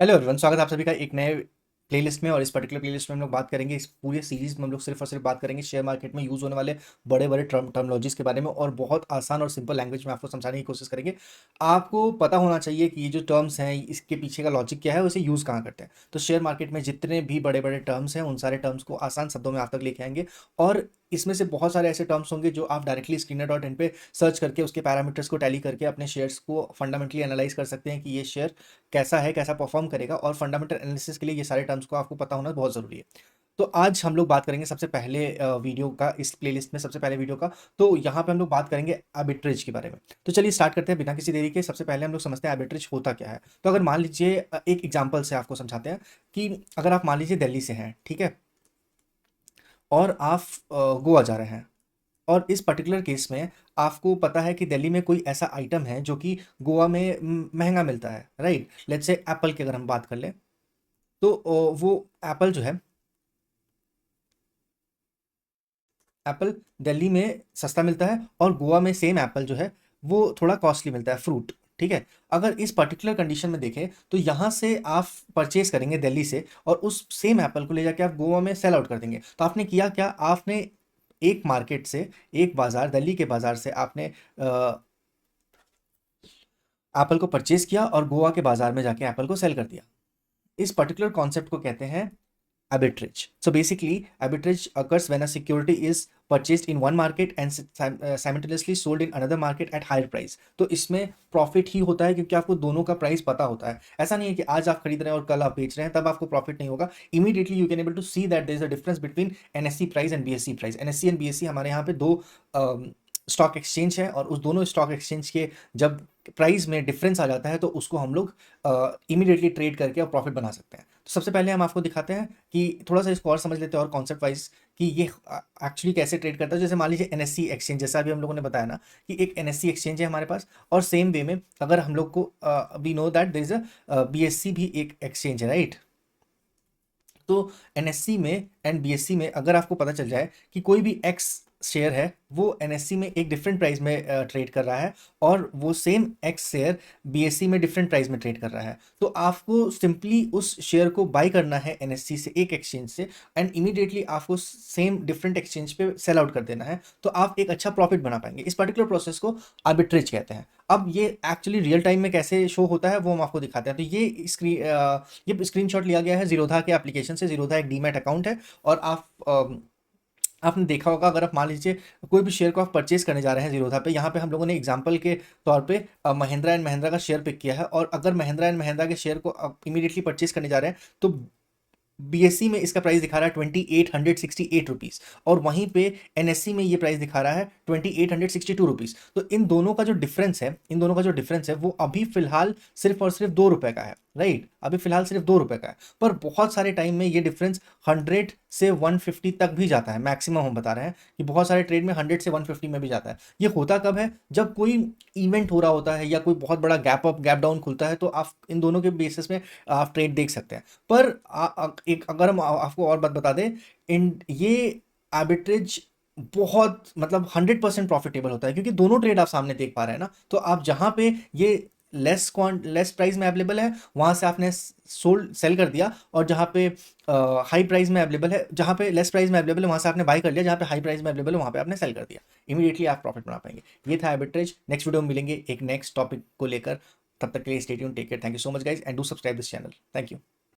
Hello everyone, स्वागत है आप सभी का एक नए प्लेलिस्ट में। और इस पर्टिकुलर प्लेलिस्ट में हम लोग बात करेंगे, इस पूरे सीरीज में हम लोग सिर्फ और सिर्फ बात करेंगे शेयर मार्केट में यूज़ होने वाले बड़े बड़े टर्मोलॉजीज के बारे में, और बहुत आसान और सिंपल लैंग्वेज में आपको समझाने की कोशिश करेंगे। आपको पता होना चाहिए कि ये जो टर्म्स हैं इसके पीछे का लॉजिक क्या है, उसे यूज़ कहाँ करते हैं। तो शेयर मार्केट में जितने भी बड़े बड़े टर्म्स हैं उन सारे टर्म्स को आसान शब्दों में आप तक लेके आएंगे। और इसमें से बहुत सारे ऐसे टर्म्स होंगे जो आप डायरेक्टली Screener.in पे सर्च करके उसके पैरामीटर्स को टैली करके अपने शेयर्स को फंडामेंटली एनालाइज कर सकते हैं कि ये शेयर कैसा है, कैसा परफॉर्म करेगा। और फंडामेंटल एनालिसिस के लिए ये सारे टर्म्स को आपको पता होना बहुत ज़रूरी है। तो आज हम लोग बात करेंगे सबसे पहले वीडियो का, इस प्लेलिस्ट में सबसे पहले वीडियो का। तो यहाँ पे हम लोग बात करेंगे आर्बिट्रेज के बारे में। तो चलिए स्टार्ट करते हैं बिना किसी देरी के। सबसे पहले हम लोग समझते हैं आर्बिट्रेज होता क्या है। तो अगर मान लीजिए एक एग्जाम्पल से आपको समझाते हैं कि अगर आप मान लीजिए दिल्ली से हैं, ठीक है, और आप गोवा जा रहे हैं। और इस पर्टिकुलर केस में आपको पता है कि दिल्ली में कोई ऐसा आइटम है जो कि गोवा में महंगा मिलता है, राइट। लेट्स से एप्पल की अगर हम बात कर लें, तो वो एप्पल जो है, एप्पल दिल्ली में सस्ता मिलता है और गोवा में सेम एप्पल जो है वो थोड़ा कॉस्टली मिलता है, फ्रूट, ठीक है। अगर इस पर्टिकुलर कंडीशन में देखें तो यहाँ से आप परचेज करेंगे दिल्ली से, और उस सेम एप्पल को ले जाके आप गोवा में सेल आउट कर देंगे। तो आपने किया क्या, आपने एक मार्केट से, एक बाजार, दिल्ली के बाजार से आपने एप्पल को परचेज किया और गोवा के बाजार में जाके एप्पल को सेल कर दिया। इस पर्टिकुलर कॉन्सेप्ट को कहते हैं arbitrage. So basically, arbitrage occurs when a security is purchased in one market and simultaneously sold in another market at higher price. तो इसमें प्रॉफिट ही होता है क्योंकि आपको दोनों का प्राइस पता होता है। ऐसा नहीं है कि आज आप खरीद रहे हैं और कल आप बेच रहे हैं, तब आपको प्रॉफिट नहीं होगा। Immediately you can able to see that there is a difference between NSC price and BSC price. NSC and BSC हमारे यहाँ पे दो स्टॉक एक्सचेंज है, और उस दोनों स्टॉक एक्सचेंज के जब प्राइस में डिफरेंस आ जाता है तो उसको हम लोग इमीडिएटली ट्रेड करके और प्रॉफिट बना सकते हैं। तो सबसे पहले हम आपको दिखाते हैं कि थोड़ा सा इसको और समझ लेते हैं और कॉन्सेप्ट वाइज कि ये एक्चुअली कैसे ट्रेड करता है। जैसे मान लीजिए एनएससी एक्सचेंज, जैसा अभी हम लोगों ने बताया ना कि एक एनएससी एक्सचेंज है हमारे पास, और सेम वे में अगर हम लोग को we know that there is a BSC भी एक एक्सचेंज है, राइट। तो एनएससी में एंड बीएससी में अगर आपको पता चल जाए कि कोई भी एक्स शेयर है वो एनएससी में एक डिफरेंट प्राइस में ट्रेड कर रहा है, और वो सेम एक्स शेयर बीएससी में डिफरेंट प्राइस में ट्रेड कर रहा है, तो आपको सिंपली उस शेयर को बाय करना है एनएससी से, एक एक्सचेंज से, एंड इमीडिएटली आपको सेम डिफरेंट एक्सचेंज पे सेल आउट कर देना है। तो आप एक अच्छा प्रॉफिट बना पाएंगे। इस पर्टिकुलर प्रोसेस को आर्बिट्रेज कहते हैं। अब ये एक्चुअली रियल टाइम में कैसे शो होता है वो हम आपको दिखाते हैं। तो ये स्क्रीनशॉट लिया गया है जीरोधा के एप्लीकेशन से। जीरोधा एक डीमैट अकाउंट है, और आपने देखा होगा, अगर आप मान लीजिए कोई भी शेयर को आप परचेज करने जा रहे हैं जीरोधा पे, यहाँ पे हम लोगों ने एग्जांपल के तौर पे महिंद्रा एंड महिंद्रा का शेयर पिक किया है। और अगर महिंद्रा एंड महिंद्रा के शेयर को आप इमीडिएटली परचेज करने जा रहे हैं तो बीएससी में इसका प्राइस दिखा रहा है 2868 रुपीज़, और वहीं पे एनएससी में ये प्राइस दिखा रहा है 2862 रुपीज़। तो इन दोनों का जो डिफरेंस है, इन दोनों का जो डिफरेंस है वो अभी फिलहाल सिर्फ और सिर्फ 2 रुपए का है, राइट। अभी फिलहाल सिर्फ 2 रुपए का है, पर बहुत सारे टाइम में ये डिफरेंस 100 से 150 तक भी जाता है। मैक्सिमम हम बता रहे हैं कि बहुत सारे ट्रेड में 100 से 150 में भी जाता है। ये होता कब है, जब कोई इवेंट हो रहा होता है या कोई बहुत बड़ा गैप अप गैप डाउन खुलता है, तो आप इन दोनों के बेसिस में आप ट्रेड देख सकते हैं। पर एक अगर हम आपको और बात बता दें, इन ये आर्बिट्रेज बहुत मतलब 100% प्रॉफिटेबल होता है, क्योंकि दोनों ट्रेड आप सामने देख पा रहे हैं ना। तो आप जहां पे ये लेस प्राइस में अवेलेबल है वहां से आपने सोल्ड सेल कर दिया, और जहां पे हाई प्राइस में अवेलेबल है, जहां पे लेस प्राइस में अवेलेबल है वहां से आपने बाय कर लिया, जहां पे हाई प्राइस में अवेलेबल है वहां पे आपने सेल कर दिया। इमीडिएटली आप प्रॉफिट बना पाएंगे। ये था आर्बिट्रेज। नेक्स्ट वीडियो में मिलेंगे एक नेक्स्ट टॉपिक को लेकर। तब तक के लिए stay tuned, take care, thank you so much guys, and do subscribe this channel. Thank you.